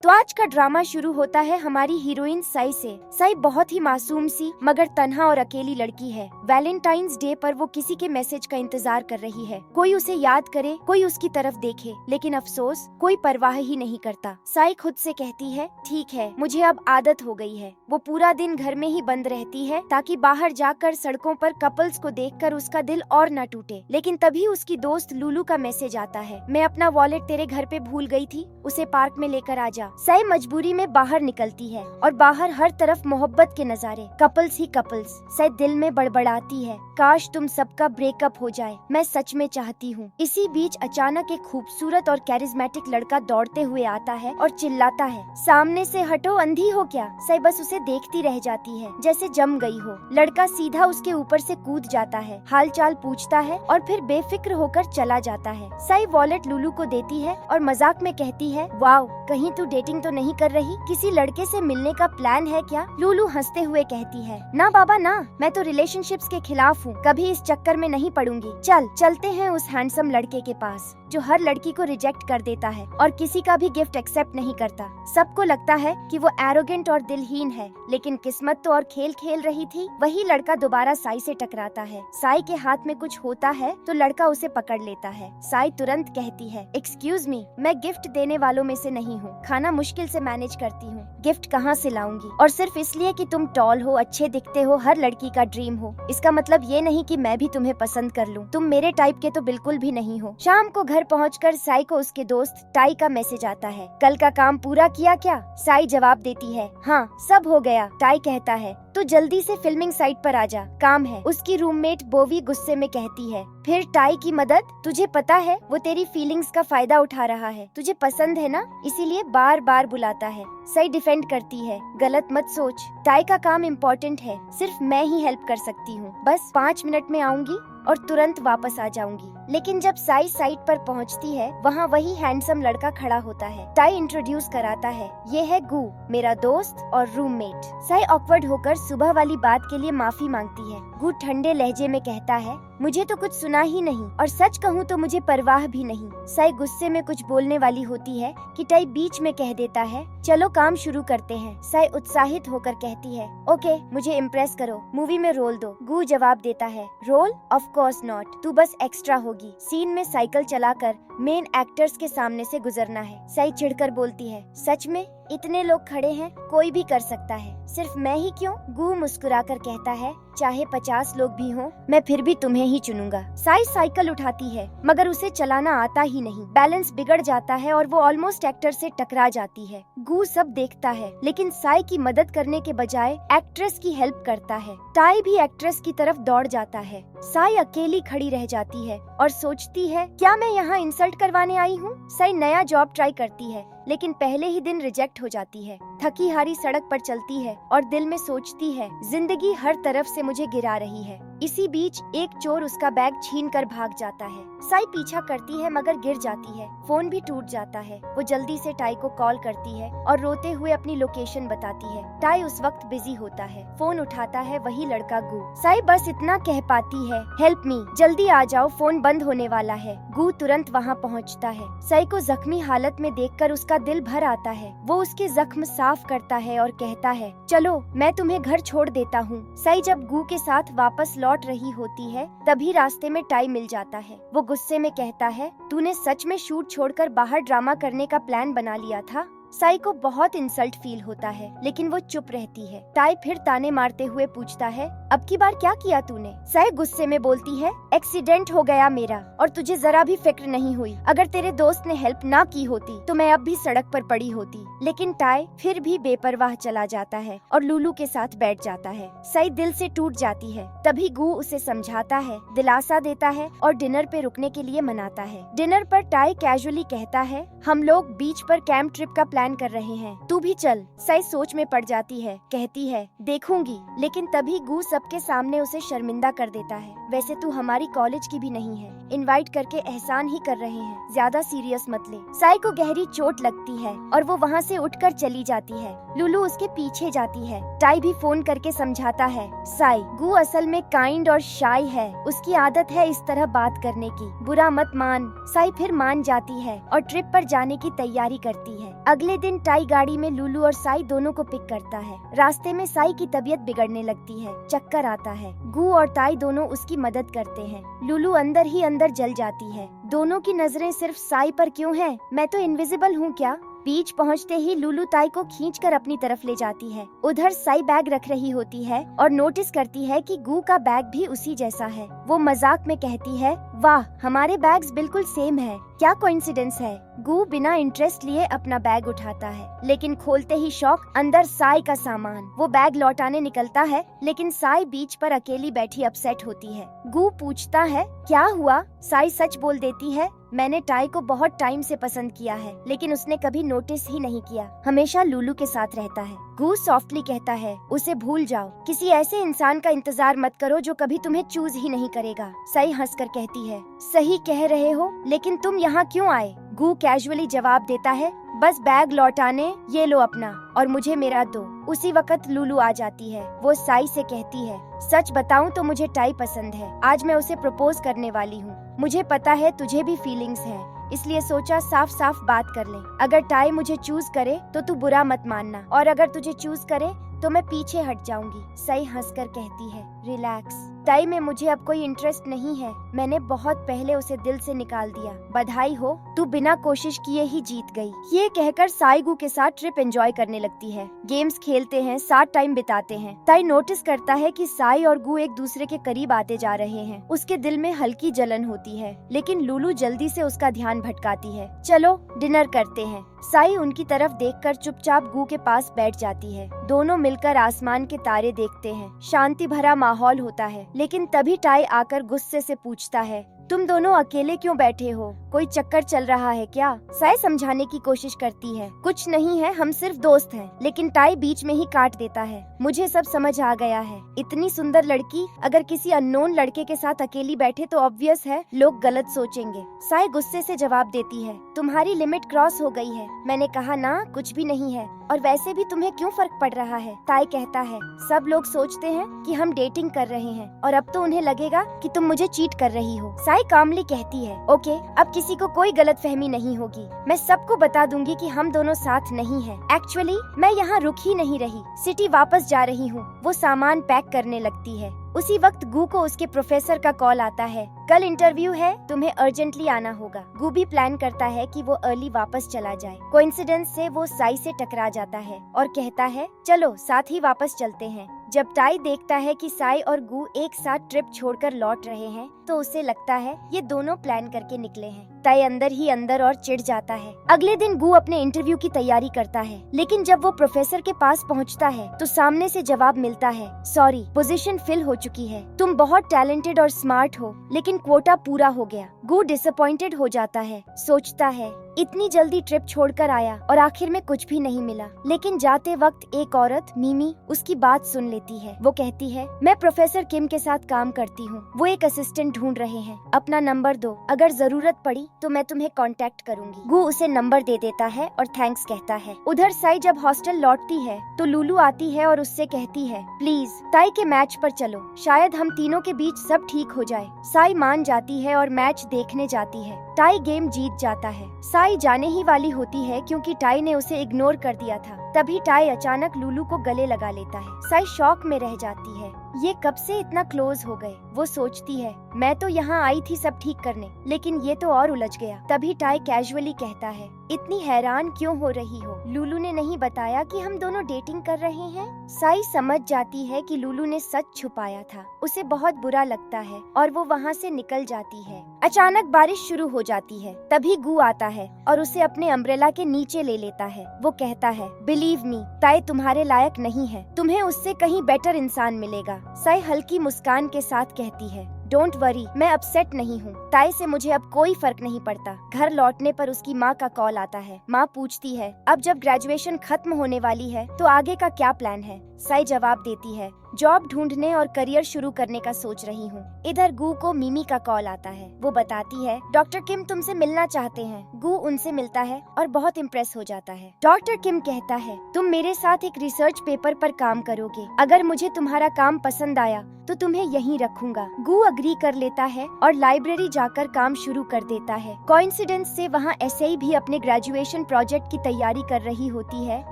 तो आज का ड्रामा शुरू होता है हमारी हीरोइन साई से। साई बहुत ही मासूम सी मगर तन्हा और अकेली लड़की है। वैलेंटाइंस डे पर वो किसी के मैसेज का इंतजार कर रही है, कोई उसे याद करे, कोई उसकी तरफ देखे, लेकिन अफसोस कोई परवाह ही नहीं करता। साई खुद से कहती है, ठीक है, मुझे अब आदत हो गई है। वो पूरा दिन घर में ही बंद रहती है ताकि बाहर जाकर सड़कों पर कपल्स को देखकर उसका दिल और न टूटे। लेकिन तभी उसकी दोस्त लूलू का मैसेज आता है, मैं अपना वॉलेट तेरे घर पे भूल गई थी, उसे पार्क में लेकर आ जा। साई मजबूरी में बाहर निकलती है और बाहर हर तरफ मोहब्बत के नजारे, कपल्स ही कपल्स। साई दिल में बड़बड़ाती है, काश तुम सबका ब्रेकअप हो जाए, मैं सच में चाहती हूँ। इसी बीच अचानक एक खूबसूरत और कैरिज्मेटिक लड़का दौड़ते हुए आता है और चिल्लाता है, सामने से हटो, अंधी हो क्या। साई बस उसे देखती रह जाती है जैसे जम गई हो। लड़का सीधा उसके ऊपर से कूद जाता है, हाल चाल पूछता है और फिर बेफिक्र होकर चला जाता है। साई वॉलेट लूलू को देती है और मजाक में कहती है, वाओ, कहीं तू डेटिंग तो नहीं कर रही, किसी लड़के से मिलने का प्लान है क्या। लूलू हंसते हुए कहती है, ना बाबा ना, मैं तो रिलेशनशिप्स के खिलाफ हूँ, कभी इस चक्कर में नहीं पड़ूंगी। चलते हैं उस हैंडसम लड़के के पास जो हर लड़की को रिजेक्ट कर देता है और किसी का भी गिफ्ट एक्सेप्ट नहीं करता। सबको लगता है कि वो एरोगेंट और दिलहीन है, लेकिन किस्मत तो और खेल खेल रही थी। वही लड़का दोबारा साई से टकराता है। साई के हाथ में कुछ होता है तो लड़का उसे पकड़ लेता है। साई तुरंत कहती है, एक्सक्यूज मी, मैं गिफ्ट देने वालों में से नहीं हूँ, खाना मुश्किल से मैनेज करती हूँ, गिफ्ट कहाँ से लाऊंगी। और सिर्फ इसलिए कि तुम टॉल हो, अच्छे दिखते हो, हर लड़की का ड्रीम हो, इसका मतलब ये नहीं कि मैं भी तुम्हें पसंद कर लूँ। तुम मेरे टाइप के तो बिल्कुल भी नहीं हो। शाम को घर पहुंचकर साई को उसके दोस्त टाई का मैसेज आता है, कल का काम पूरा किया क्या। साई जवाब देती है, हाँ सब हो गया। टाई कहता है, तो जल्दी से फिल्मिंग साइट पर आजा, काम है। उसकी रूममेट बोवी गुस्से में कहती है, फिर टाई की मदद, तुझे पता है वो तेरी फीलिंग्स का फायदा उठा रहा है, तुझे पसंद है ना, इसीलिए बार बार बुलाता है। साई डिफेंड करती है, गलत मत सोच, टाई का काम इम्पोर्टेंट है, सिर्फ मैं ही हेल्प कर सकती हूँ, बस 5 मिनट में आऊंगी और तुरंत वापस आ जाऊंगी। लेकिन जब साई साइट पर पहुंचती है, वहाँ वही हैंडसम लड़का खड़ा होता है। टाई इंट्रोड्यूस कराता है, ये है गू, मेरा दोस्त और रूममेट। साई ऑकवर्ड होकर सुबह वाली बात के लिए माफी मांगती है। गू ठंडे लहजे में कहता है, मुझे तो कुछ सुना ही नहीं, और सच कहूँ तो मुझे परवाह भी नहीं। साई गुस्से में कुछ बोलने वाली होती है कि टाई बीच में कह देता है, चलो काम शुरू करते हैं। साई उत्साहित होकर कहती है, ओके, मुझे इम्प्रेस करो, मूवी में रोल दो। गू जवाब देता है, रोल? ऑफ कोर्स नॉट, तू बस एक्स्ट्रा होगी। सीन में साइकिल चलाकर मेन एक्टर्स के सामने से गुजरना है। साई चिढ़कर बोलती है, सच में? इतने लोग खड़े हैं, कोई भी कर सकता है, सिर्फ मैं ही क्यों। गू मुस्कुराकर कहता है, चाहे 50 लोग भी हों, मैं फिर भी तुम्हें ही चुनूंगा। साई साइकिल उठाती है मगर उसे चलाना आता ही नहीं, बैलेंस बिगड़ जाता है और वो ऑलमोस्ट एक्टर से टकरा जाती है। गू सब देखता है लेकिन साई की मदद करने के बजाय एक्ट्रेस की हेल्प करता है। टाई भी एक्ट्रेस की तरफ दौड़ जाता है। साई अकेली खड़ी रह जाती है और सोचती है, क्या मैं यहाँ इंसल्ट करवाने आई हूँ। साई नया जॉब ट्राई करती है लेकिन पहले ही दिन रिजेक्ट हो जाती है। थकी हारी सड़क पर चलती है और दिल में सोचती है, जिंदगी हर तरफ से मुझे गिरा रही है। इसी बीच एक चोर उसका बैग छीनकर भाग जाता है। साई पीछा करती है मगर गिर जाती है, फोन भी टूट जाता है। वो जल्दी से टाई को कॉल करती है और रोते हुए अपनी लोकेशन बताती है। टाई उस वक्त बिजी होता है, फोन उठाता है वही लड़का गू। साई बस इतना कह पाती है, हेल्प मी, जल्दी आ जाओ, फोन बंद होने वाला है। गू तुरंत वहाँ पहुँचता है। साई को जख्मी हालत में देखकर उसका दिल भर आता है। वो उसके जख्म साफ करता है और कहता है, चलो मैं तुम्हें घर छोड़ देता हूँ। साई जब गू के साथ वापस लौट रही होती है तभी रास्ते में टाई मिल जाता है। वो गुस्से में कहता है, तूने सच में शूट छोड़कर बाहर ड्रामा करने का प्लान बना लिया था। साई को बहुत इंसल्ट फील होता है लेकिन वो चुप रहती है। टाई फिर ताने मारते हुए पूछता है, अब की बार क्या किया तूने। साई गुस्से में बोलती है, एक्सीडेंट हो गया मेरा और तुझे जरा भी फिक्र नहीं हुई। अगर तेरे दोस्त ने हेल्प ना की होती तो मैं अब भी सड़क पर पड़ी होती। लेकिन टाई फिर भी बेपरवाह चला जाता है और लूलू के साथ बैठ जाता है। साई दिल से टूट जाती है। तभी गू उसे समझाता है, दिलासा देता है और डिनर पे रुकने के लिए मनाता है। डिनर पर टाई कैजुअली कहता है, हम लोग बीच पर कैंप ट्रिप का प्लान कर रहे हैं, तू भी चल। साई सोच में पड़ जाती है, कहती है, देखूंगी, लेकिन तभी गू सबके सामने उसे शर्मिंदा कर देता है। वैसे तू हमारी कॉलेज की भी नहीं है, इनवाइट करके एहसान ही कर रहे हैं, ज्यादा सीरियस मत ले। साई को गहरी चोट लगती है और वो वहाँ से उठकर चली जाती है। लुलु उसके पीछे जाती है। टाई भी फोन करके समझाता है, साई, गू असल में काइंड और शाय है, उसकी आदत है इस तरह बात करने की, बुरा मत मान। साई फिर मान जाती है और ट्रिप पर जाने की तैयारी करती है। अगले दिन टाई गाड़ी में लुलु और साई दोनों को पिक करता है। रास्ते में साई की तबीयत बिगड़ने लगती है, चक्कर आता है। गू और टाई दोनों उसकी मदद करते हैं। लुलु अंदर ही अंदर जल जाती है। दोनों की नजरें सिर्फ साई पर क्यों हैं? मैं तो इनविजिबल हूँ क्या? बीच पहुँचते ही लुलु ताई को खींचकर अपनी तरफ ले जाती है। उधर साई बैग रख रही होती है और नोटिस करती है कि गू का बैग भी उसी जैसा है। वो मजाक में कहती है, वाह, हमारे बैग्स बिल्कुल सेम है, क्या कोइंसिडेंस है। गू बिना इंटरेस्ट लिए अपना बैग उठाता है, लेकिन खोलते ही शॉक, अंदर साई का सामान। वो बैग लौटाने निकलता है, लेकिन साई बीच पर अकेली बैठी अपसेट होती है। गू पूछता है, क्या हुआ? साई सच बोल देती है, मैंने टाई को बहुत टाइम से पसंद किया है, लेकिन उसने कभी नोटिस ही नहीं किया, हमेशा लुलु के साथ रहता है। गू सॉफ्टली कहता है, उसे भूल जाओ, किसी ऐसे इंसान का इंतजार मत करो जो कभी तुम्हें चूज ही नहीं करेगा। साई हंसकर कहती है, सही कह रहे हो, लेकिन तुम यहाँ क्यों आए? गू कैजुअली जवाब देता है, बस बैग लौटाने, ये लो अपना और मुझे मेरा दो। उसी वक्त लुलु आ जाती है। वो साई से कहती है, सच बताऊं तो मुझे टाई पसंद है, आज मैं उसे प्रपोज करने वाली हूँ। मुझे पता है तुझे भी फीलिंग्स हैं, इसलिए सोचा साफ साफ बात कर लें। अगर टाई मुझे चूज करे तो तू बुरा मत मानना, और अगर तुझे चूज करे तो मैं पीछे हट जाऊंगी। साई हंसकर कहती है, रिलैक्स, टाई में मुझे अब कोई इंटरेस्ट नहीं है, मैंने बहुत पहले उसे दिल से निकाल दिया। बधाई हो, तू बिना कोशिश किए ही जीत गई। ये कहकर साई गू के साथ ट्रिप एंजॉय करने लगती है। गेम्स खेलते हैं, साथ टाइम बिताते हैं। टाई नोटिस करता है कि साई और गू एक दूसरे के करीब आते जा रहे हैं। उसके दिल में हल्की जलन होती है, लेकिन लुलु जल्दी से उसका ध्यान भटकाती है। चलो डिनर करते हैं। साई उनकी तरफ देखकर चुपचाप गू के पास बैठ जाती है। दोनों मिलकर आसमान के तारे देखते हैं। शांति भरा माहौल होता है, लेकिन तभी टाई आकर गुस्से से पूछता है, तुम दोनों अकेले क्यों बैठे हो? कोई चक्कर चल रहा है क्या? साई समझाने की कोशिश करती है, कुछ नहीं है, हम सिर्फ दोस्त हैं। लेकिन टाई बीच में ही काट देता है, मुझे सब समझ आ गया है। इतनी सुंदर लड़की अगर किसी अननोन लड़के के साथ अकेली बैठे तो ऑब्वियस है लोग गलत सोचेंगे। साई गुस्से से जवाब देती है, तुम्हारी लिमिट क्रॉस हो गई है। मैंने कहा ना, कुछ भी नहीं है, और वैसे भी तुम्हें क्यों फर्क पड़ रहा है? ताई कहता है, सब लोग सोचते हैं कि हम डेटिंग कर रहे हैं, और अब तो उन्हें लगेगा कि तुम मुझे चीट कर रही हो। साई कामली कहती है, ओके, अब किसी को कोई गलतफहमी नहीं होगी। मैं सबको बता दूंगी कि हम दोनों साथ नहीं हैं। एक्चुअली मैं यहाँ रुक ही नहीं रही, सिटी वापस जा रही हूँ। वो सामान पैक करने लगती है। उसी वक्त गू को उसके प्रोफेसर का कॉल आता है, कल इंटरव्यू है, तुम्हें अर्जेंटली आना होगा। गू भी प्लान करता है कि वो अर्ली वापस चला जाए। कोइंसिडेंस से वो साई से टकरा जाता है और कहता है, चलो साथ ही वापस चलते हैं। जब टाई देखता है कि साई और गू एक साथ ट्रिप छोड़कर लौट रहे हैं, तो उसे लगता है ये दोनों प्लान करके निकले हैं। टाई अंदर ही अंदर और चिढ़ जाता है। अगले दिन गू अपने इंटरव्यू की तैयारी करता है, लेकिन जब वो प्रोफेसर के पास पहुंचता है तो सामने से जवाब मिलता है, सॉरी, पोजीशन फिल हो चुकी है। तुम बहुत टैलेंटेड और स्मार्ट हो, लेकिन क्वोटा पूरा हो गया। गू डिसअपॉइंटेड हो जाता है, सोचता है इतनी जल्दी ट्रिप छोड़कर आया और आखिर में कुछ भी नहीं मिला। लेकिन जाते वक्त एक औरत, मिमी, उसकी बात सुन लेती है। वो कहती है, मैं प्रोफेसर किम के साथ काम करती हूँ, वो एक असिस्टेंट ढूंढ रहे हैं, अपना नंबर दो, अगर जरूरत पड़ी तो मैं तुम्हें कांटेक्ट करूंगी। गू उसे नंबर दे देता है और थैंक्स कहता है। उधर साई जब हॉस्टल लौटती है तो लुलु आती है और उससे कहती है, प्लीज ताई के मैच पर चलो, शायद हम तीनों के बीच सब ठीक हो जाए। साई मान जाती है और मैच देखने जाती है। टाई गेम जीत जाता है। साई जाने ही वाली होती है क्योंकि टाई ने उसे इग्नोर कर दिया था। तभी टाई अचानक लुलु को गले लगा लेता है। साई शॉक में रह जाती है, ये कब से इतना क्लोज हो गए। वो सोचती है, मैं तो यहाँ आई थी सब ठीक करने, लेकिन ये तो और उलझ गया। तभी टाई कैजुअली कहता है, इतनी हैरान क्यों हो रही हो? लुलु ने नहीं बताया कि हम दोनों डेटिंग कर रहे हैं? साई समझ जाती है कि लुलु ने सच छुपाया था। उसे बहुत बुरा लगता है और वो वहाँ से निकल जाती है। अचानक बारिश शुरू हो जाती है। तभी गू आता है और उसे अपने अम्ब्रेला के नीचे ले लेता है। वो कहता है, बिलीव मी, ताई तुम्हारे लायक नहीं है, तुम्हें उससे कहीं बेटर इंसान मिलेगा। साई हल्की मुस्कान के साथ कहती है, डोंट वरी, मैं अपसेट नहीं हूँ। ताई से मुझे अब कोई फर्क नहीं पड़ता। घर लौटने पर उसकी माँ का कॉल आता है। माँ पूछती है, अब जब ग्रेजुएशन खत्म होने वाली है तो आगे का क्या प्लान है? साई जवाब देती है, जॉब ढूंढने और करियर शुरू करने का सोच रही हूँ। इधर गू को मिमी का कॉल आता है। वो बताती है, डॉक्टर किम तुमसे मिलना चाहते हैं। गू उनसे मिलता है और बहुत इम्प्रेस हो जाता है। डॉक्टर किम कहता है, तुम मेरे साथ एक रिसर्च पेपर पर काम करोगे। अगर मुझे तुम्हारा काम पसंद आया तो तुम्हें यहीं रखूंगा। गू अग्री कर लेता है और लाइब्रेरी जाकर काम शुरू कर देता है। कोइंसिडेंस से वहाँ एसआई भी अपने ग्रेजुएशन प्रोजेक्ट की तैयारी कर रही होती है।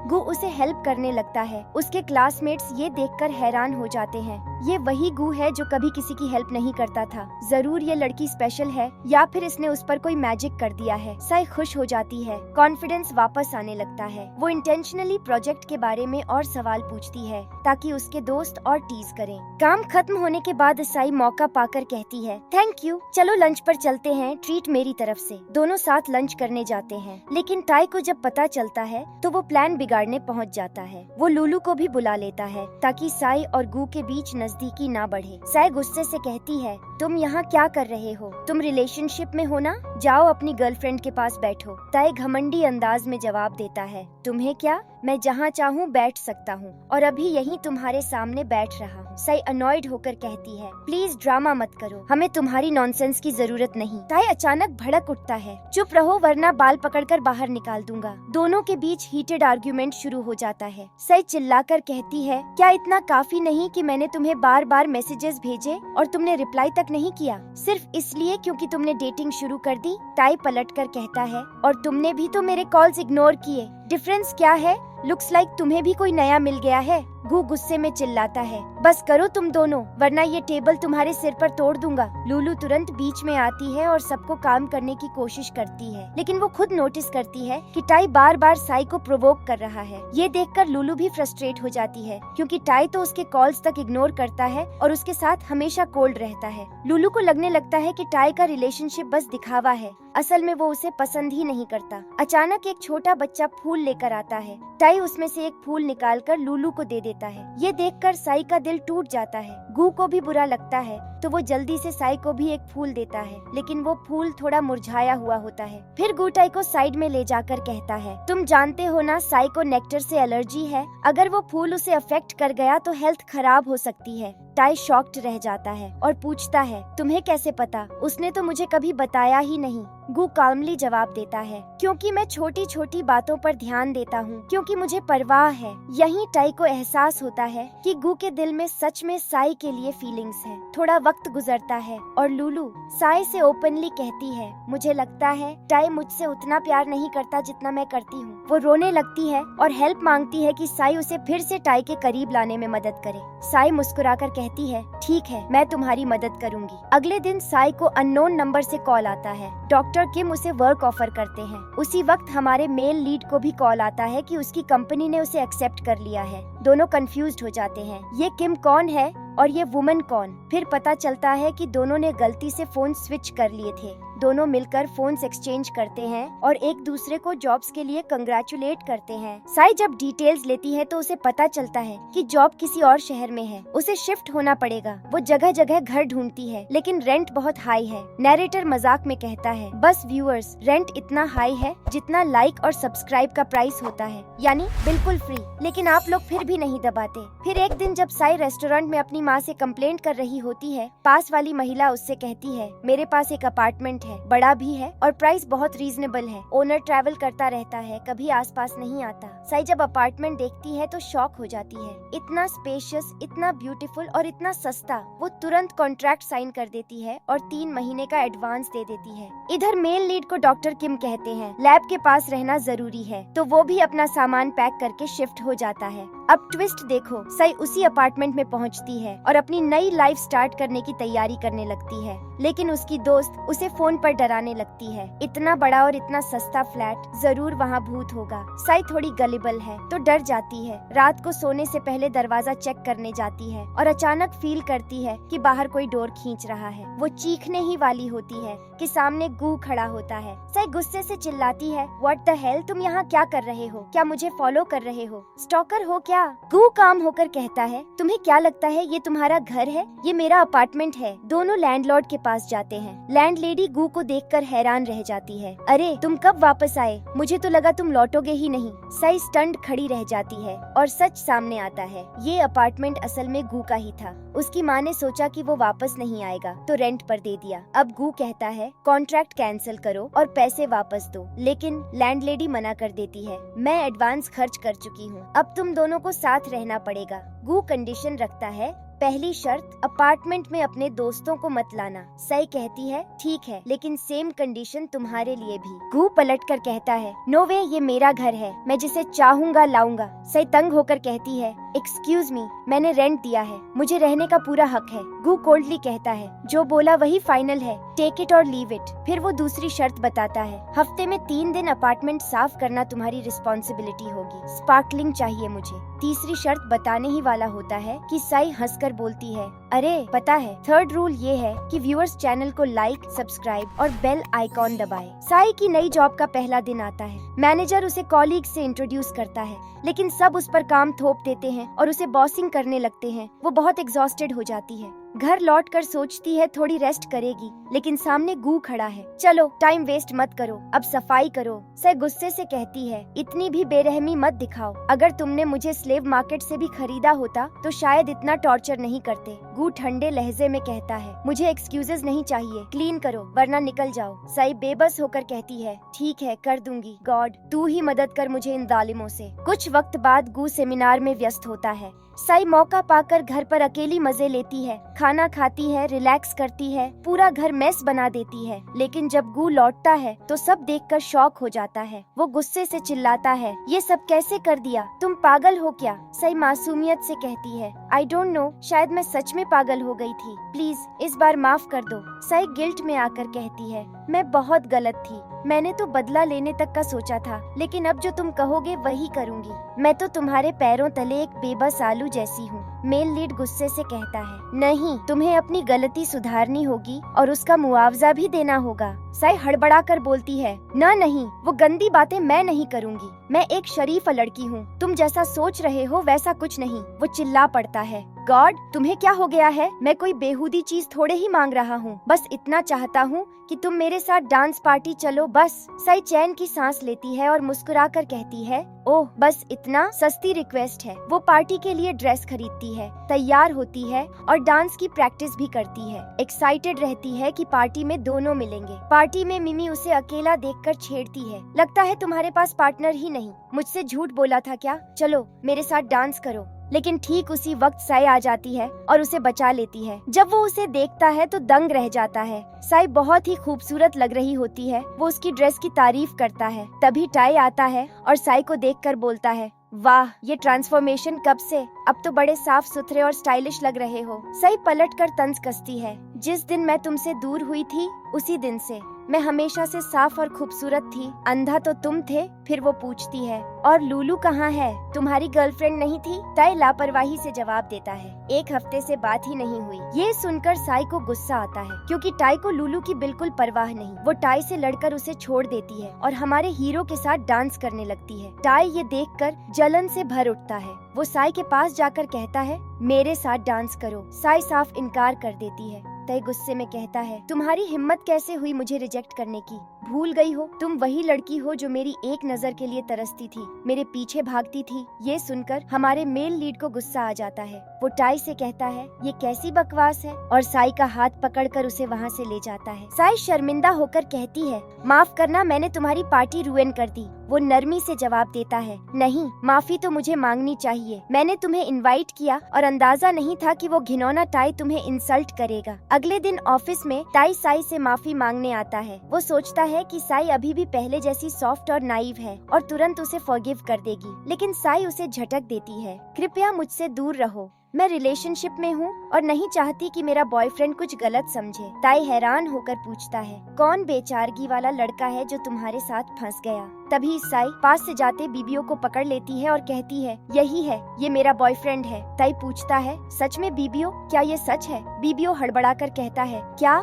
गू उसे हेल्प करने लगता है। उसके क्लासमेट्स ये देखकर हैरान हो जाते हैं। ये वही गू है जो कभी किसी की हेल्प नहीं करता था। जरूर ये लड़की स्पेशल है या फिर इसने उस पर कोई मैजिक कर दिया है। साई खुश हो जाती है। कॉन्फिडेंस वापस आने लगता है। वो इंटेंशनली प्रोजेक्ट के बारे में और सवाल पूछती है ताकि उसके दोस्त और टीज करें। काम खत्म होने के बाद साई मौका पाकर कहती है, थैंक यू, चलो लंच पर चलते हैं, ट्रीट मेरी तरफ से। दोनों साथ लंच करने जाते हैं, लेकिन टाई को जब पता चलता है तो वो प्लान बिगाड़ने पहुंच जाता है। वो लुलू को भी बुला लेता है ताकि साई और गू के बीच नजदीकी ना बढ़े। साई गुस्से से कहती है, तुम यहाँ क्या कर रहे हो? तुम रिलेशनशिप में हो ना? जाओ अपनी गर्लफ्रेंड के पास बैठो। ताई घमंडी अंदाज में जवाब देता है, तुम्हें क्या? मैं जहाँ चाहूँ बैठ सकता हूँ और अभी यहीं तुम्हारे सामने बैठ रहा हूँ। साई अनॉयड होकर कहती है, प्लीज ड्रामा मत करो, हमें तुम्हारी नॉनसेंस की जरूरत नहीं। ताई अचानक भड़क उठता है, चुप रहो वरना बाल पकड़कर बाहर निकाल दूंगा। दोनों के बीच हीटेड आर्ग्यूमेंट शुरू हो जाता है। साई चिल्लाकर कहती है, क्या इतना काफी नहीं कि मैंने तुम्हें बार बार मैसेजेस भेजे और तुमने रिप्लाई तक नहीं किया, सिर्फ इसलिए क्योंकि तुमने डेटिंग शुरू कर दी? ताई पलटकर कहता है, और तुमने भी तो मेरे कॉल्स इग्नोर किए। डिफरेंस क्या है? लुक्स लाइक तुम्हें भी कोई नया मिल गया है। गू गुस्से में चिल्लाता है, बस करो तुम दोनों वरना ये टेबल तुम्हारे सिर पर तोड़ दूंगा। लुलू तुरंत बीच में आती है और सबको काम करने की कोशिश करती है, लेकिन वो खुद नोटिस करती है कि टाई बार बार साई को प्रोवोक कर रहा है। ये देखकर लुलू भी फ्रस्ट्रेट हो जाती है क्योंकि टाई तो उसके कॉल्स तक इग्नोर करता है और उसके साथ हमेशा कोल्ड रहता है। लुलू को लगने लगता है कि टाई का रिलेशनशिप बस दिखावा है, असल में वो उसे पसंद ही नहीं करता। अचानक एक छोटा बच्चा फूल लेकर आता है। टाई उसमें से एक फूल निकालकर लुलू को दे देता है। ये देखकर साई का दिल टूट जाता है। गू को भी बुरा लगता है तो वो जल्दी से साई को भी एक फूल देता है, लेकिन वो फूल थोड़ा मुरझाया हुआ होता है। फिर गू टाई को साइड में ले जाकर कहता है, तुम जानते हो ना साई को नेक्टर से एलर्जी है, अगर वो फूल उसे अफेक्ट कर गया तो हेल्थ खराब हो सकती है। टाई शॉक्ड रह जाता है और पूछता है, तुम्हें कैसे पता? उसने तो मुझे कभी बताया ही नहीं। गू काल्मली जवाब देता है, क्योंकि मैं छोटी छोटी बातों पर ध्यान देता हूँ, क्योंकि मुझे परवाह है। यहीं टाई को एहसास होता है कि गू के दिल में सच में साई के लिए फीलिंग्स है। थोड़ा वक्त गुजरता है और लुलू साई से ओपनली कहती है, मुझे लगता है टाई मुझसे उतना प्यार नहीं करता जितना मैं करती हूँ। वो रोने लगती है और हेल्प मांगती है कि साई उसे फिर से टाई के करीब लाने में मदद करे। साई मुस्कुराकर कहती है, ठीक है, मैं तुम्हारी मदद करूंगी। अगले दिन साई को अननोन नंबर से कॉल आता है। डॉक्टर किम उसे वर्क ऑफर करते हैं। उसी वक्त हमारे मेल लीड को भी कॉल आता है कि उसकी कंपनी ने उसे एक्सेप्ट कर लिया है। दोनों कंफ्यूज्ड हो जाते हैं, ये किम कौन है और ये वुमन कौन? फिर पता चलता है कि दोनों ने गलती से फोन स्विच कर लिए थे। दोनों मिलकर फोन्स एक्सचेंज करते हैं और एक दूसरे को जॉब्स के लिए कंग्रेचुलेट करते हैं। साई जब डिटेल्स लेती है तो उसे पता चलता है कि जॉब किसी और शहर में है, उसे शिफ्ट होना पड़ेगा। वो जगह जगह घर ढूंढती है, लेकिन रेंट बहुत हाई है। नैरेटर मजाक में कहता है, बस व्यूअर्स, रेंट इतना हाई है जितना लाइक और सब्सक्राइब का प्राइस होता है, यानी बिल्कुल फ्री। लेकिन आप लोग फिर भी नहीं दबाते। फिर एक दिन जब साई रेस्टोरेंट में अपनी माँ से कंप्लेंट कर रही होती है, पास वाली महिला उससे कहती है, मेरे पास एक अपार्टमेंट है, बड़ा भी है और प्राइस बहुत रीजनेबल है। ओनर ट्रैवल करता रहता है, कभी आसपास नहीं आता। साई जब अपार्टमेंट देखती है तो शॉक हो जाती है। इतना स्पेशियस, इतना ब्यूटीफुल और इतना सस्ता। वो तुरंत कॉन्ट्रैक्ट साइन कर देती है और 3 महीने का एडवांस दे देती है। इधर मेल लीड को डॉक्टर किम कहते हैं, लैब के पास रहना जरूरी है, तो वो भी अपना सामान पैक करके शिफ्ट हो जाता है। अब ट्विस्ट देखो, साई उसी अपार्टमेंट में पहुंचती है और अपनी नई लाइफ स्टार्ट करने की तैयारी करने लगती है, लेकिन उसकी दोस्त उसे फोन पर डराने लगती है। इतना बड़ा और इतना सस्ता फ्लैट, जरूर वहाँ भूत होगा। साई थोड़ी गलिबल है तो डर जाती है। रात को सोने से पहले दरवाजा चेक करने जाती है और अचानक फील करती है कि बाहर कोई डोर खींच रहा है। वो चीखने ही वाली होती है कि सामने गू खड़ा होता है। साई गुस्से से चिल्लाती है, व्हाट द हेल, तुम यहाँ क्या कर रहे हो? क्या मुझे फॉलो कर रहे हो? स्टॉकर हो क्या क्या? गू काम होकर कहता है, तुम्हें क्या लगता है ये तुम्हारा घर है? ये मेरा अपार्टमेंट है। दोनों लैंडलॉर्ड के पास जाते हैं। लैंडलेडी गू को देखकर हैरान रह जाती है। अरे तुम कब वापस आए? मुझे तो लगा तुम लौटोगे ही नहीं। साई स्टंट खड़ी रह जाती है और सच सामने आता है। ये अपार्टमेंट असल में गू का ही था। उसकी माँ ने सोचा कि वो वापस नहीं आएगा तो रेंट पर दे दिया। अब गू कहता है कॉन्ट्रैक्ट कैंसिल करो और पैसे वापस दो, लेकिन लैंडलेडी मना कर देती है। मैं एडवांस खर्च कर चुकी हूँ, अब तुम दोनों को साथ रहना पड़ेगा। गू कंडीशन रखता है, पहली शर्त अपार्टमेंट में अपने दोस्तों को मत लाना। सई कहती है ठीक है, लेकिन सेम कंडीशन तुम्हारे लिए भी। गू पलटकर कहता है नो वे, ये मेरा घर है, मैं जिसे चाहूंगा लाऊंगा। सई तंग होकर कहती है एक्सक्यूज मी, मैंने रेंट दिया है, मुझे रहने का पूरा हक है। गू कोल्डली कहता है जो बोला वही फाइनल है, टेक इट और लीव इट। फिर वो दूसरी शर्त बताता है, हफ्ते में 3 दिन अपार्टमेंट साफ करना तुम्हारी रिस्पॉन्सिबिलिटी होगी, स्पार्कलिंग चाहिए मुझे। तीसरी शर्त बताने ही वाला होता है कि साई हंसकर बोलती है अरे पता है, थर्ड रूल ये है कि व्यूअर्स चैनल को लाइक, सब्सक्राइब और बेल आइकॉन दबाएं। साई की नई जॉब का पहला दिन आता है। मैनेजर उसे कॉलीग से इंट्रोड्यूस करता है, लेकिन सब उस पर काम थोप देते हैं और उसे बॉसिंग करने लगते हैं। वो बहुत एग्जॉस्टेड हो जाती है। घर लौटकर सोचती है थोड़ी रेस्ट करेगी, लेकिन सामने गू खड़ा है। चलो टाइम वेस्ट मत करो, अब सफाई करो। सै गुस्से से कहती है इतनी भी बेरहमी मत दिखाओ, अगर तुमने मुझे स्लेव मार्केट से भी खरीदा होता तो शायद इतना टॉर्चर नहीं करते। गू ठंडे लहजे में कहता है मुझे एक्सक्यूजेस नहीं चाहिए, क्लीन करो वरना निकल जाओ। साई बेबस होकर कहती है ठीक है कर दूंगी, गॉड तू ही मदद कर मुझे इन जालिमों से। कुछ वक्त बाद गू सेमिनार में व्यस्त होता है। साई मौका पाकर घर पर अकेली मजे लेती है, खाना खाती है, रिलैक्स करती है, पूरा घर मेस बना देती है। लेकिन जब गू लौटता है तो सब देखकर शॉक हो जाता है। वो गुस्से से चिल्लाता है ये सब कैसे कर दिया, तुम पागल हो क्या? साई मासूमियत से कहती है आई डोंट नो, शायद मैं सच में पागल हो गई थी, प्लीज इस बार माफ कर दो। साई गिल्ट में आकर कहती है मैं बहुत गलत थी, मैंने तो बदला लेने तक का सोचा था, लेकिन अब जो तुम कहोगे वही करूंगी। मैं तो तुम्हारे पैरों तले एक बेबस आलू जैसी हूँ। मेल लीड गुस्से से कहता है नहीं, तुम्हें अपनी गलती सुधारनी होगी और उसका मुआवजा भी देना होगा। साई हड़बड़ाकर बोलती है ना नहीं, वो गंदी बातें मैं नहीं करूंगी, मैं एक शरीफ लड़की हूँ, तुम जैसा सोच रहे हो वैसा कुछ नहीं। वो चिल्ला पड़ता है गॉड तुम्हें क्या हो गया है, मैं कोई बेहूदी चीज थोड़े ही मांग रहा हूँ, बस इतना चाहता हूँ कि तुम मेरे साथ डांस पार्टी चलो बस। साई चैन की सांस लेती है और मुस्कुराकर कहती है ओह बस इतना, सस्ती रिक्वेस्ट है। वो पार्टी के लिए ड्रेस खरीदती है, तैयार होती है और डांस की प्रैक्टिस भी करती है। एक्साइटेड रहती है कि पार्टी में दोनों मिलेंगे। पार्टी में मिमी उसे अकेला देखकर छेड़ती है, लगता है तुम्हारे पास पार्टनर ही नहीं, मुझसे झूठ बोला था क्या, चलो मेरे साथ डांस करो। लेकिन ठीक उसी वक्त साई आ जाती है और उसे बचा लेती है। जब वो उसे देखता है तो दंग रह जाता है। साई बहुत ही खूबसूरत लग रही होती है, वो उसकी ड्रेस की तारीफ करता है। तभी टाई आता है और साई को देखकर बोलता है वाह ये ट्रांसफॉर्मेशन कब से, अब तो बड़े साफ सुथरे और स्टाइलिश लग रहे हो। साई पलटकर तंज कसती है जिस दिन मैं तुमसे दूर हुई थी उसी दिन से मैं हमेशा से साफ और खूबसूरत थी, अंधा तो तुम थे। फिर वो पूछती है और लूलू कहाँ है, तुम्हारी गर्लफ्रेंड नहीं थी? ताई लापरवाही से जवाब देता है 1 हफ्ते से बात ही नहीं हुई। ये सुनकर साई को गुस्सा आता है क्योंकि टाई को लूलू की बिल्कुल परवाह नहीं। वो टाई से लड़कर उसे छोड़ देती है और हमारे हीरो के साथ डांस करने लगती है। टाई ये देखकर जलन से भर उठता है। वो साई के पास जाकर कहता है मेरे साथ डांस करो। साई साफ इनकार कर देती है। तय गुस्से में कहता है तुम्हारी हिम्मत कैसे हुई मुझे रिजेक्ट करने की, भूल गई हो तुम वही लड़की हो जो मेरी एक नजर के लिए तरसती थी, मेरे पीछे भागती थी। ये सुनकर हमारे मेल लीड को गुस्सा आ जाता है। वो टाई से कहता है ये कैसी बकवास है और साई का हाथ पकड़कर उसे वहाँ से ले जाता है। साई शर्मिंदा होकर कहती है माफ करना, मैंने तुम्हारी पार्टी रुइन कर दी। वो नरमी से जवाब देता है नहीं, माफी तो मुझे मांगनी चाहिए, मैंने तुम्हें इनवाइट किया और अंदाजा नहीं था कि वो घिनौना टाई तुम्हें इंसल्ट करेगा। अगले दिन ऑफिस में टाई साई से माफी मांगने आता है। वो सोचता है कि साई अभी भी पहले जैसी सॉफ्ट और नाइव है और तुरंत उसे फॉरगिव कर देगी, लेकिन साई उसे झटक देती है कृपया मुझसे दूर रहो। मैं रिलेशनशिप में हूँ और नहीं चाहती कि मेरा बॉयफ्रेंड कुछ गलत समझे। ताई हैरान होकर पूछता है, कौन बेचारगी वाला लड़का है जो तुम्हारे साथ फंस गया? तभी साई पास से जाते बीबीओ को पकड़ लेती है और कहती है, यही है, ये मेरा बॉयफ्रेंड है। ताई पूछता है, सच में बीबीओ, क्या ये सच है? बीबीओ हड़बड़ा कर कहता है, क्या?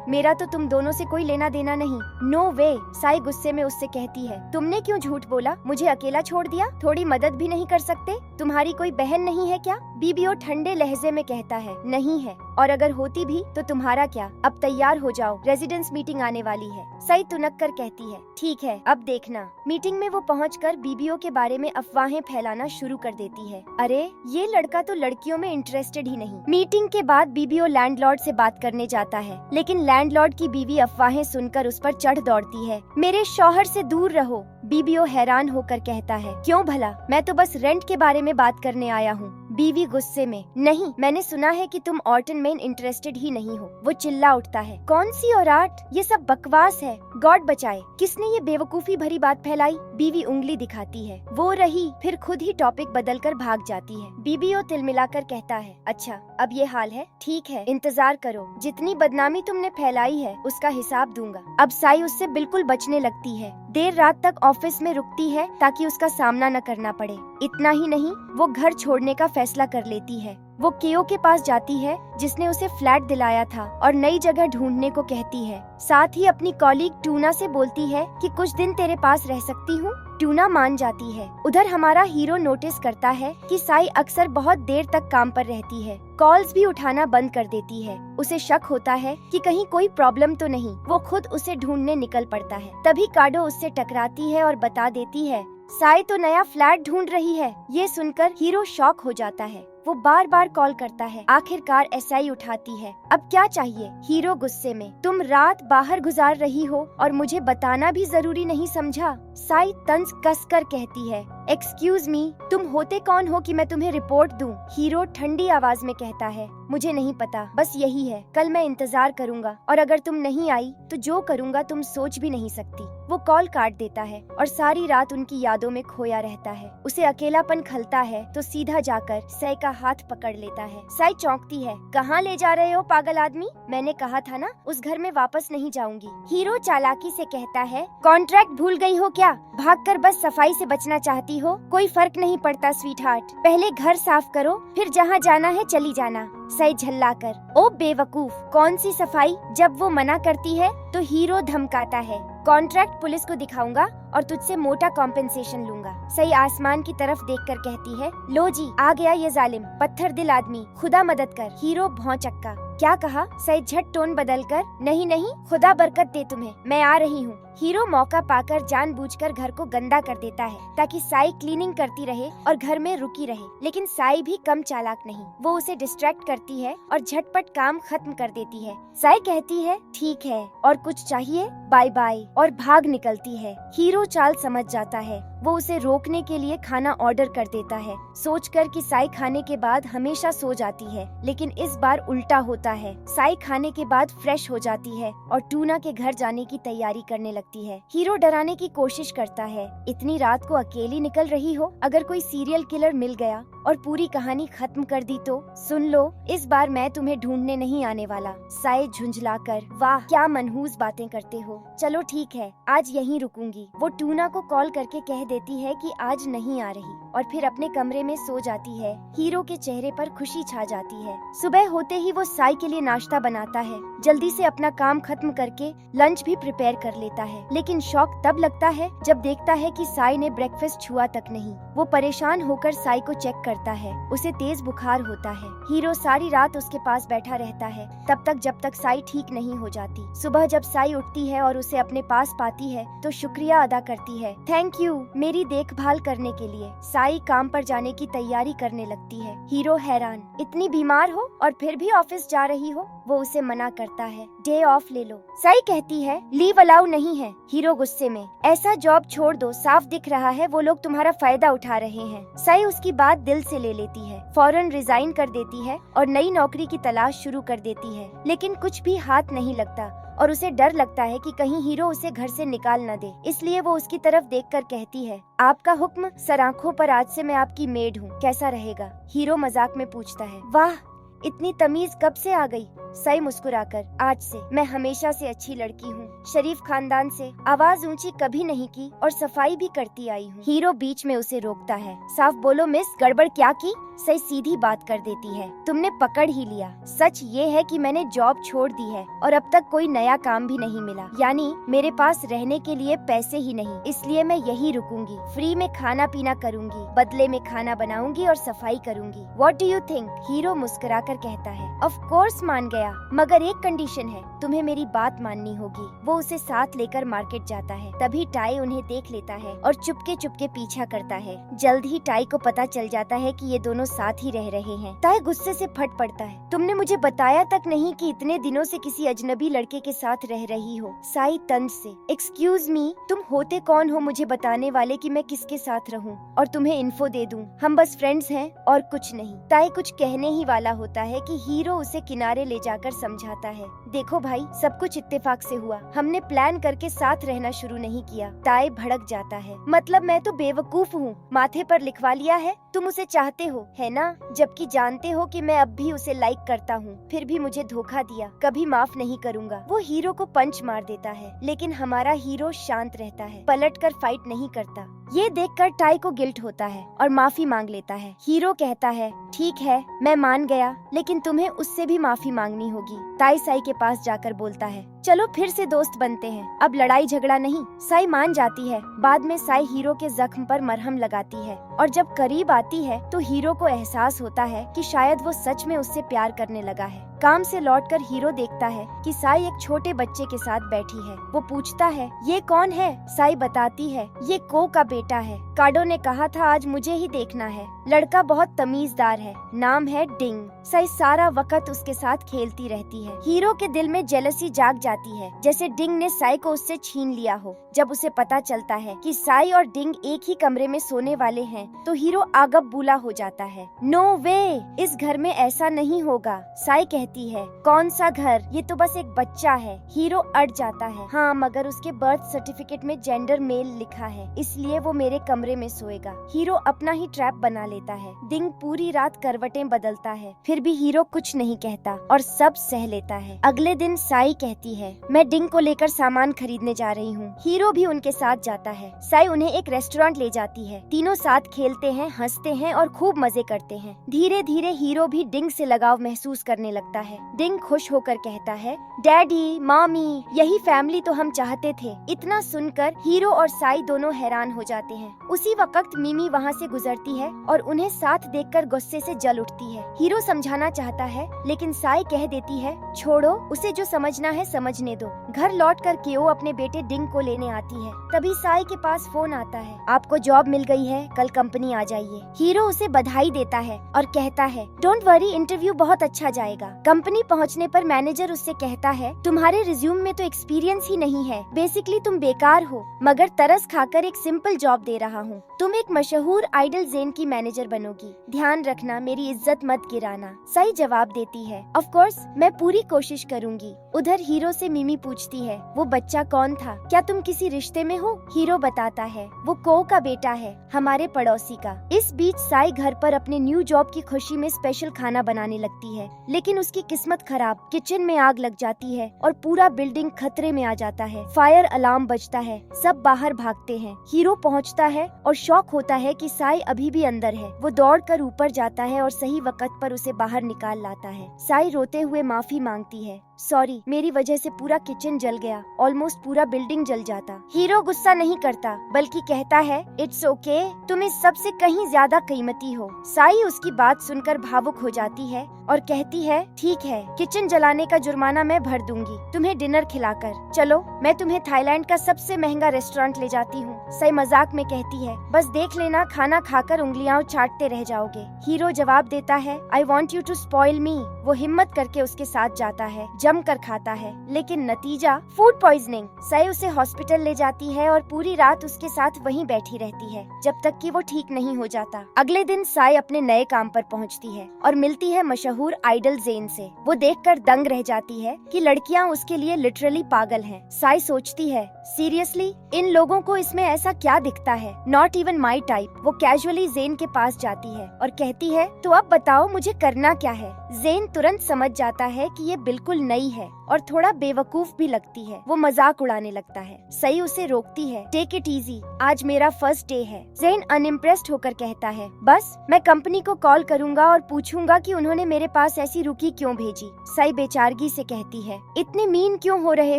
मेरा तो तुम दोनों से कोई लेना देना नहीं। नो वे। साई गुस्से में उससे कहती है, तुमने क्यों झूठ बोला? मुझे अकेला छोड़ दिया? थोड़ी मदद भी नहीं कर सकते? तुम्हारी कोई बहन नहीं है क्या? बीबीओ ठंडे लहजे में कहता है, नहीं है, और अगर होती भी तो तुम्हारा क्या? अब तैयार हो जाओ, रेजिडेंस मीटिंग आने वाली है। साई तुनक कर कहती है, ठीक है, अब देखना। मीटिंग में वो पहुंचकर बीबीओ के बारे में अफवाहें फैलाना शुरू कर देती है। अरे ये लड़का तो लड़कियों में इंटरेस्टेड ही नहीं। मीटिंग के बाद बीबीओ लैंडलॉर्ड से बात करने जाता है, लेकिन लैंडलॉर्ड की बीवी अफवाहें सुनकर उस पर चढ़ दौड़ती है। मेरे शौहर से दूर रहो। बीबीओ हैरान होकर कहता है, क्यों भला? मैं तो बस रेंट के बारे में बात करने आया हूँ। बीवी गुस्से में, नहीं, मैंने सुना है कि तुम ऑर्टन में इंटरेस्टेड ही नहीं हो। वो चिल्ला उठता है, कौन सी औरात? ये सब बकवास है। गॉड बचाए, किसने ये बेवकूफी भरी बात फैलाई? बीवी उंगली दिखाती है, वो रही, फिर खुद ही टॉपिक बदलकर भाग जाती है। बीबीओ तिलमिलाकर कहता है, अच्छा अब ये हाल है, ठीक है, इंतजार करो, जितनी बदनामी तुमने फैलाई है उसका हिसाब दूंगा। अब साई उससे बिल्कुल बचने लगती है। देर रात तक ऑफिस में रुकती है ताकि उसका सामना न करना पड़े। इतना ही नहीं, वो घर छोड़ने का फैसला कर लेती है। वो केओ के पास जाती है जिसने उसे फ्लैट दिलाया था और नई जगह ढूंढने को कहती है। साथ ही अपनी कॉलीग टूना से बोलती है कि कुछ दिन तेरे पास रह सकती हूँ। टूना मान जाती है। उधर हमारा हीरो नोटिस करता है कि साई अक्सर बहुत देर तक काम पर रहती है, कॉल्स भी उठाना बंद कर देती है। उसे शक होता है कि कहीं कोई प्रॉब्लम तो नहीं। वो खुद उसे ढूंढने निकल पड़ता है। तभी काडो उससे टकराती है और बता देती है, साई तो नया फ्लैट ढूंढ रही है। ये सुनकर हीरो शॉक हो जाता है। वो बार बार कॉल करता है। आखिरकार एसआई उठाती है। अब क्या चाहिए? हीरो गुस्से में, तुम रात बाहर गुजार रही हो और मुझे बताना भी जरूरी नहीं समझा? साई तंज कसकर कहती है, एक्सक्यूज मी, तुम होते कौन हो कि मैं तुम्हें रिपोर्ट दूं? हीरो ठंडी आवाज में कहता है, मुझे नहीं पता, बस यही है। कल मैं इंतजार करूंगा और अगर तुम नहीं आई तो जो करूंगा तुम सोच भी नहीं सकती। वो कॉल काट देता है और सारी रात उनकी यादों में खोया रहता है। उसे अकेलापन खलता है तो सीधा जाकर साई का हाथ पकड़ लेता है। साई चौंकती है, कहाँ ले जा रहे हो पागल आदमी? मैंने कहा था ना, उस घर में वापस नहीं जाऊंगी। हीरो चालाकी से कहता है, कॉन्ट्रैक्ट भूल गई हो क्या? भागकर बस सफाई से बचना चाहती हो? कोई फर्क नहीं पड़ता स्वीट हार्ट, पहले घर साफ करो, फिर जहाँ जाना है चली जाना। साई झल्लाकर, ओ बेवकूफ, कौन सी सफाई? जब वो मना करती है तो हीरो धमकाता है, कॉन्ट्रैक्ट पुलिस को दिखाऊंगा और तुझसे मोटा कॉम्पेंसेशन लूंगा। सई आसमान की तरफ देखकर कहती है, लो जी, आ गया ये जालिम पत्थर दिल आदमी, खुदा मदद कर। हीरो भौंचक्का, क्या कहा? सई झट टोन बदलकर, नहीं नहीं, खुदा बरकत दे तुम्हें, मैं आ रही हूँ। हीरो मौका पाकर जानबूझकर घर को गंदा कर देता है ताकि साई क्लीनिंग करती रहे और घर में रुकी रहे, लेकिन साई भी कम चालाक नहीं। वो उसे डिस्ट्रैक्ट करती है और झटपट काम खत्म कर देती है। साई कहती है, ठीक है, और कुछ चाहिए? बाय बाय, और भाग निकलती है। हीरो चाल समझ जाता है। वो उसे रोकने के लिए खाना ऑर्डर कर देता है, सोचकर कि साई खाने के बाद हमेशा सो जाती है, लेकिन इस बार उल्टा होता है। साई खाने के बाद फ्रेश हो जाती है और टूना के घर जाने की तैयारी करने लगती है। हीरो डराने की कोशिश करता है, इतनी रात को अकेली निकल रही हो? अगर कोई सीरियल किलर मिल गया और पूरी कहानी खत्म कर दी तो? सुन लो, इस बार मैं तुम्हें ढूंढने नहीं आने वाला। साई झुंझलाकर, वाह क्या मनहूस बातें करते हो, चलो ठीक है, आज यहीं रुकूंगी। वो टूना को कॉल करके कह देती है कि आज नहीं आ रही और फिर अपने कमरे में सो जाती है। हीरो के चेहरे पर खुशी छा जाती है। सुबह होते ही वो साई के लिए नाश्ता बनाता है, जल्दी से अपना काम खत्म करके लंच भी प्रिपेयर कर लेता है, लेकिन शॉक तब लगता है जब देखता है कि साई ने ब्रेकफास्ट छुआ तक नहीं। वो परेशान होकर साई को चेक करता है, उसे तेज बुखार होता है। हीरो सारी रात उसके पास बैठा रहता है तब तक जब तक साई ठीक नहीं हो जाती। सुबह जब साई उठती है और उसे अपने पास पाती है तो शुक्रिया अदा करती है, थैंक यू मेरी देखभाल करने के लिए। साई काम पर जाने की तैयारी करने लगती है। हीरो हैरान, इतनी बीमार हो और फिर भी ऑफिस जा रही हो? वो उसे मना करता है, डे ऑफ ले लो। साई कहती है लीव अलाउ नहीं है। हीरो गुस्से में, ऐसा जॉब छोड़ दो, साफ दिख रहा है वो लोग तुम्हारा फायदा उठा रहे हैं। साई उसकी बात दिल से ले लेती है, फौरन रिजाइन कर देती है और नई नौकरी की तलाश शुरू कर देती है। लेकिन कुछ भी हाथ नहीं लगता और उसे डर लगता है कि कहीं हीरो उसे घर से निकाल न दे। इसलिए वो उसकी तरफ देखकर कहती है, आपका हुक्म सर, आंखों पर, आज से मैं आपकी मेड हूँ, कैसा रहेगा? हीरो मजाक में पूछता है, वाह इतनी तमीज कब से आ गई? साई मुस्कुराकर, आज से। मैं हमेशा से अच्छी लड़की हूँ, शरीफ खानदान से, आवाज ऊंची कभी नहीं की और सफाई भी करती आई हूँ। हीरो बीच में उसे रोकता है, साफ बोलो मिस, गड़बड़ क्या की? साई सीधी बात कर देती है, तुमने पकड़ ही लिया। सच ये है कि मैंने जॉब छोड़ दी है और अब तक कोई नया काम भी नहीं मिला, यानी मेरे पास रहने के लिए पैसे ही नहीं, इसलिए मैं यही रुकूंगी। फ्री में खाना पीना करूंगी, बदले में खाना बनाऊंगी और सफाई करूंगी। What do you think? Hero मुस्कुराकर कहता है, ऑफ कोर्स मान गया, मगर एक कंडीशन है, तुम्हें मेरी बात माननी होगी। वो उसे साथ लेकर मार्केट जाता है। तभी टाई उन्हें देख लेता है और चुपके चुपके पीछा करता है। जल्द ही टाई को पता चल जाता है कि ये दोनों साथ ही रह रहे हैं। टाई गुस्से से फट पड़ता है, तुमने मुझे बताया तक नहीं कि इतने दिनों से किसी अजनबी लड़के के साथ रह रही हो। साई तंज से, एक्सक्यूज मी, तुम होते कौन हो मुझे बताने वाले कि मैं किसके साथ रहूं और तुम्हें इन्फो दे दूं? हम बस फ्रेंड्स हैं और कुछ नहीं। टाई कुछ कहने ही वाला होता है कि हीरो उसे किनारे ले जाकर समझाता है, देखो भाई, सब कुछ इत्तेफाक से हुआ, हमने प्लान करके साथ रहना शुरू नहीं किया। टाई भड़क जाता है, मतलब मैं तो बेवकूफ हूँ, माथे पर लिखवा लिया है, तुम उसे चाहते हो है ना? जबकि जानते हो कि मैं अब भी उसे लाइक करता हूँ, फिर भी मुझे धोखा दिया, कभी माफ नहीं करूँगा। वो हीरो को पंच मार देता है, लेकिन हमारा हीरो शांत रहता है, पलटकर फाइट नहीं करता। ये देखकर टाई को गिल्ट होता है और माफी मांग लेता है। हीरो कहता है, ठीक है मैं मान गया, लेकिन तुम्हें उससे भी माफी मांगनी होगी। टाई साई के पास जाकर बोलता है, चलो फिर से दोस्त बनते हैं, अब लड़ाई झगड़ा नहीं। साई मान जाती है। बाद में साई हीरो के जख्म पर मरहम लगाती है और जब करीब आती है तो हीरो को एहसास होता है कि शायद वो सच में उससे प्यार करने लगा है। काम से लौटकर हीरो देखता है कि साई एक छोटे बच्चे के साथ बैठी है। वो पूछता है, ये कौन है? साई बताती है, ये को का बेटा है, काडो ने कहा था आज मुझे ही देखना है। लड़का बहुत तमीजदार है, नाम है डिंग। साई सारा वक्त उसके साथ खेलती रहती है। हीरो के दिल में जेलसी जाग जाती है, जैसे डिंग ने साई को उससे छीन लिया हो। जब उसे पता चलता है कि साई और डिंग एक ही कमरे में सोने वाले हैं, तो हीरो आगब बूला हो जाता है। नो वे, इस घर में ऐसा नहीं होगा। साई कहती है, कौन सा घर, ये तो बस एक बच्चा है। हीरो अड़ जाता है, हाँ मगर उसके बर्थ सर्टिफिकेट में जेंडर मेल लिखा है, इसलिए वो मेरे कमरे में सोएगा। हीरो अपना ही ट्रैप बना लेता है। डिंग पूरी रात करवटें बदलता है, फिर भी हीरो कुछ नहीं कहता और सब सह लेता है। अगले दिन साई कहती है, मैं डिंग को लेकर सामान खरीदने जा रही हूँ। हीरो भी उनके साथ जाता है। साई उन्हें एक रेस्टोरेंट ले जाती है। तीनों साथ खेलते हैं, हंसते हैं और खूब मजे करते हैं। धीरे धीरे हीरो भी डिंग से लगाव महसूस करने लगता है। डिंग खुश होकर कहता है, डैडी, मामी, यही फैमिली तो हम चाहते थे। इतना सुनकर हीरो और साई दोनों हैरान हो जाते हैं। उसी वक्त मिमी वहाँ से गुजरती है और उन्हें साथ देखकर गुस्से से जल उठती है। हीरो समझाना चाहता है, लेकिन साई कह देती है, छोड़ो, उसे जो समझना है समझने दो। घर लौटकर केओ अपने बेटे डिंग को लेने आती है। तभी साई के पास फोन आता है, आपको जॉब मिल गई है, कल कंपनी आ जाइए। हीरो उसे बधाई देता है और कहता है, डोंट वरी, इंटरव्यू बहुत अच्छा जाएगा। कंपनी पहुंचने पर मैनेजर उससे कहता है, तुम्हारे रिज्यूम में तो एक्सपीरियंस ही नहीं है, बेसिकली तुम बेकार हो, मगर तरस खाकर एक सिंपल जॉब दे रहा हूँ। तुम एक मशहूर आइडल जेन की मैनेजर बनोगी, ध्यान रखना मेरी इज्जत मत गिराना। साई जवाब देती है, ऑफ कोर्स मैं पूरी कोशिश करूंगी। उधर हीरो से मिमी पूछती है, वो बच्चा कौन था, क्या तुम किसी रिश्ते में हो? हीरो बताता है, वो को का बेटा है, हमारे पड़ोसी का। इस बीच साई घर पर अपने न्यू जॉब की खुशी में स्पेशल खाना बनाने लगती है, लेकिन उसकी किस्मत खराब, किचन में आग लग जाती है और पूरा बिल्डिंग खतरे में आ जाता है। फायर अलार्म बजता है, सब बाहर भागते हैं। हीरो पहुंचता है और शॉक होता है कि साई अभी भी अंदर है। वो दौड़कर ऊपर जाता है और सही वक्त पर उसे बाहर निकाल लाता है। साई रोते हुए माफी मांगती है, सॉरी, मेरी वजह से पूरा किचन जल गया, ऑलमोस्ट पूरा बिल्डिंग जल जाता। हीरो गुस्सा नहीं करता बल्कि कहता है इट्स ओके, तुम इस सब से कहीं ज्यादा कीमती हो। साई उसकी बात सुनकर भावुक हो जाती है और कहती है ठीक है, किचन जलाने का जुर्माना मैं भर दूंगी तुम्हें डिनर खिलाकर। चलो मैं तुम्हें थाईलैंड का सबसे महंगा रेस्टोरेंट ले जाती हूँ। साई मजाक में कहती है बस देख लेना, खाना खाकर उंगलियां चाटते रह जाओगे। हीरो जवाब देता है I want you to spoil me. वो हिम्मत करके उसके साथ जाता है, जम कर खाता है, लेकिन नतीजा फूड पॉइजनिंग। साई उसे हॉस्पिटल ले जाती है और पूरी रात उसके साथ वहीं बैठी रहती है जब तक कि वो ठीक नहीं हो जाता। अगले दिन साई अपने नए काम पर पहुंचती है और मिलती है मशहूर आइडल ज़ेन से। वो देखकर दंग रह जाती है कि लड़कियां उसके लिए लिटरली पागल हैं। साई सोचती है सीरियसली इन लोगों को इसमें ऐसा क्या दिखता है, नॉट इवन माई टाइप। वो कैजुअली ज़ेन के पास जाती है और कहती है तो अब बताओ मुझे करना क्या है। ज़ेन तुरंत समझ जाता है कि ये बिल्कुल नई है और थोड़ा बेवकूफ भी लगती है। वो मजाक उड़ाने लगता है। सई उसे रोकती है, टेक इट इजी, आज मेरा फर्स्ट डे है। ज़ेन अनइम्प्रेस्ड होकर कहता है बस मैं कंपनी को कॉल करूंगा और पूछूंगा कि उन्होंने मेरे पास ऐसी रुकी क्यों भेजी। सई बेचारगी से कहती है इतने मीन क्यों हो रहे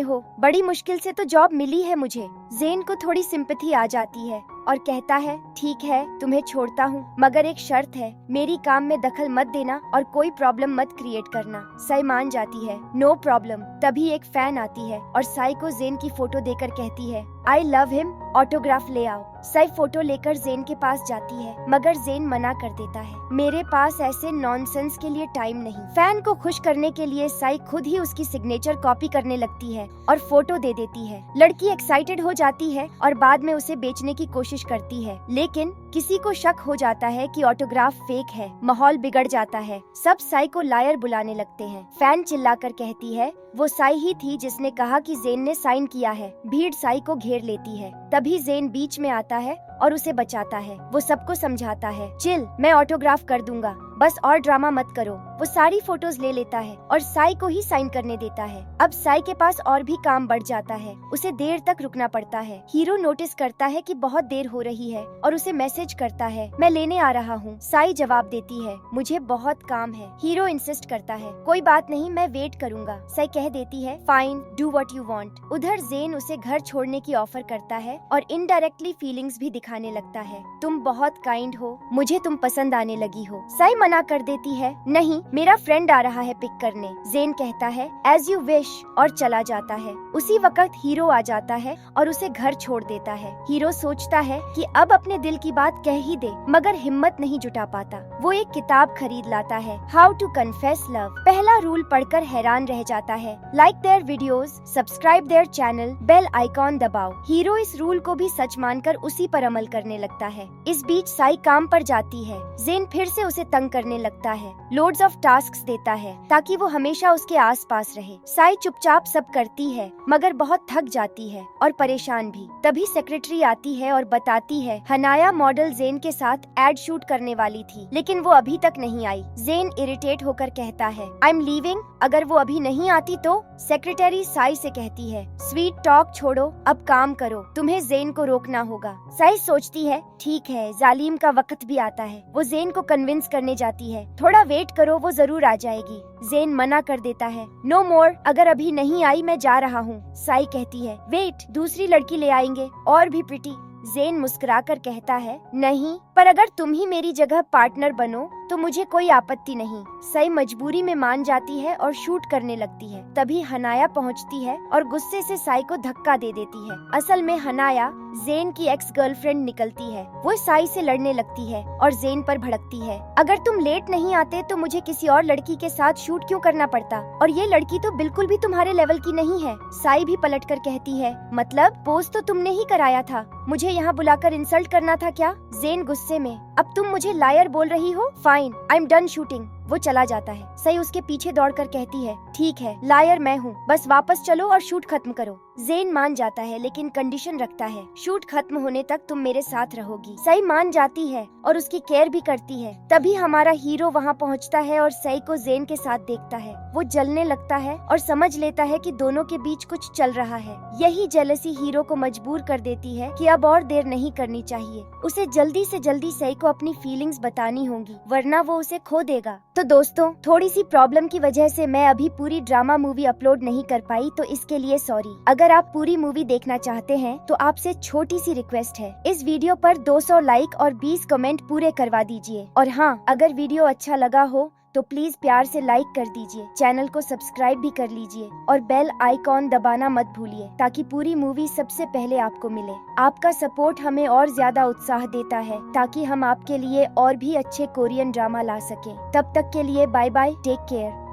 हो, बड़ी मुश्किल से तो जॉब मिली है मुझे। ज़ेन को थोड़ी सिंपैथी आ जाती है और कहता है ठीक है तुम्हें छोड़ता हूँ, मगर एक शर्त है, मेरी काम में दखल मत देना और कोई प्रॉब्लम मत क्रिएट करना। साई मान जाती है नो प्रॉब्लम। तभी एक फैन आती है और साई को ज़ेन की फोटो देकर कहती है आई लव हिम, ऑटोग्राफ ले आओ। साई फोटो लेकर ज़ेन के पास जाती है मगर ज़ेन मना कर देता है, मेरे पास ऐसे नॉनसेंस के लिए टाइम नहीं। फैन को खुश करने के लिए साई खुद ही उसकी सिग्नेचर कॉपी करने लगती है और फोटो दे देती है। लड़की एक्साइटेड हो जाती है और बाद में उसे बेचने की कोशिश करती है, लेकिन किसी को शक हो जाता है कि ऑटोग्राफ फेक है। माहौल बिगड़ जाता है, सब साई को लायर बुलाने लगते हैं। फैन चिल्लाकर कहती है वो साई ही थी जिसने कहा कि ज़ेन ने साइन किया है। भीड़ साई को घेर लेती है। तभी ज़ेन बीच में आता है और उसे बचाता है। वो सबको समझाता है चिल, मैं ऑटोग्राफ कर दूंगा, बस और ड्रामा मत करो। वो सारी फोटोज ले लेता है और साई को ही साइन करने देता है। अब साई के पास और भी काम बढ़ जाता है, उसे देर तक रुकना पड़ता है। हीरो नोटिस करता है कि बहुत देर हो रही है और उसे मैसेज करता है मैं लेने आ रहा हूँ। साई जवाब देती है मुझे बहुत काम है। हीरो इंसिस्ट करता है कोई बात नहीं, मैं वेट करूंगा। साई कह देती है fine, do what you want. उधर ज़ेन उसे घर छोड़ने की ऑफर करता है और इनडायरेक्टली फीलिंग्स भी दिखाने लगता है, तुम बहुत काइंड हो, मुझे तुम पसंद आने लगी हो। साई मना कर देती है नहीं, मेरा फ्रेंड आ रहा है पिक करने। ज़ेन कहता है एज यू विश और चला जाता है। उसी वक्त हीरो आ जाता है और उसे घर छोड़ देता है। हीरो सोचता है कि अब अपने दिल की बात कह ही दे, मगर हिम्मत नहीं जुटा पाता। वो एक किताब खरीद लाता है, हाउ टू कन्फेस लव। पहला रूल पढ़कर हैरान रह जाता है, like their videos, subscribe their channel, bell icon दबाओ। हीरो इस रूल को भी सच मानकर उसी पर अमल करने लगता है। इस बीच साई काम पर जाती है। ज़ेन फिर से उसे तंग करने लगता है, लोड्स ऑफ टास्क्स देता है ताकि वो हमेशा उसके आसपास रहे। साई चुपचाप सब करती है मगर बहुत थक जाती है और परेशान भी। तभी सेक्रेटरी आती है और बताती है हनाया मॉडल ज़ेन के साथ एड शूट करने वाली थी, लेकिन वो अभी तक नहीं आई। ज़ेन इरिटेट होकर कहता है आई एम लीविंग, अगर वो अभी नहीं आती तो। सेक्रेटरी साई से कहती है स्वीट टॉक छोड़ो, अब काम करो, तुम्हें ज़ेन को रोकना होगा। साई सोचती है ठीक है, जालिम का वक्त भी आता है। वो ज़ेन को कन्विंस करने जाती है, थोड़ा वेट करो, वो जरूर आ जाएगी। ज़ेन मना कर देता है नो मोर, अगर अभी नहीं आई मैं जा रहा हूँ। साई कहती है वेट, दूसरी लड़की ले आएंगे और भी प्रिटी। ज़ेन मुस्कुराकर कहता है नहीं, पर अगर तुम ही मेरी जगह पार्टनर बनो तो मुझे कोई आपत्ति नहीं। साई मजबूरी में मान जाती है और शूट करने लगती है। तभी हनाया पहुंचती है और गुस्से से साई को धक्का दे देती है। असल में हनाया ज़ेन की एक्स गर्लफ्रेंड निकलती है। वो साई से लड़ने लगती है और ज़ेन पर भड़कती है, अगर तुम लेट नहीं आते तो मुझे किसी और लड़की के साथ शूट क्यों करना पड़ता, और ये लड़की तो बिल्कुल भी तुम्हारे लेवल की नहीं है। साई भी पलट कर कहती है मतलब पोज तो तुमने ही कराया था, मुझे यहाँ बुलाकर इंसल्ट करना था क्या। ज़ेन गुस्से में अब तुम मुझे लायर बोल रही हो, fine I am done shooting. वो चला जाता है। साई उसके पीछे दौड़कर कहती है ठीक है, लायर मैं हूँ, बस वापस चलो और शूट खत्म करो। ज़ेन मान जाता है लेकिन कंडीशन रखता है, शूट खत्म होने तक तुम मेरे साथ रहोगी। साई मान जाती है और उसकी केयर भी करती है। तभी हमारा हीरो वहाँ पहुँचता है और साई को ज़ेन के साथ देखता है। वो जलने लगता है और समझ लेता है कि दोनों के बीच कुछ चल रहा है। यही जेलसी हीरो को मजबूर कर देती है कि अब और देर नहीं करनी चाहिए। उसे जल्दी से जल्दी साई को अपनी फीलिंग्स बतानी होंगी, वरना वो उसे खो देगा। तो तो दोस्तों, थोड़ी सी प्रॉब्लम की वजह से मैं अभी पूरी ड्रामा मूवी अपलोड नहीं कर पाई, तो इसके लिए सॉरी। अगर आप पूरी मूवी देखना चाहते हैं तो आपसे छोटी सी रिक्वेस्ट है, इस वीडियो पर 200 लाइक और 20 कमेंट पूरे करवा दीजिए। और हाँ, अगर वीडियो अच्छा लगा हो तो प्लीज प्यार से लाइक कर दीजिए, चैनल को सब्सक्राइब भी कर लीजिए और बेल आइकॉन दबाना मत भूलिए, ताकि पूरी मूवी सबसे पहले आपको मिले। आपका सपोर्ट हमें और ज्यादा उत्साह देता है, ताकि हम आपके लिए और भी अच्छे कोरियन ड्रामा ला सकें। तब तक के लिए बाय बाय, टेक केयर।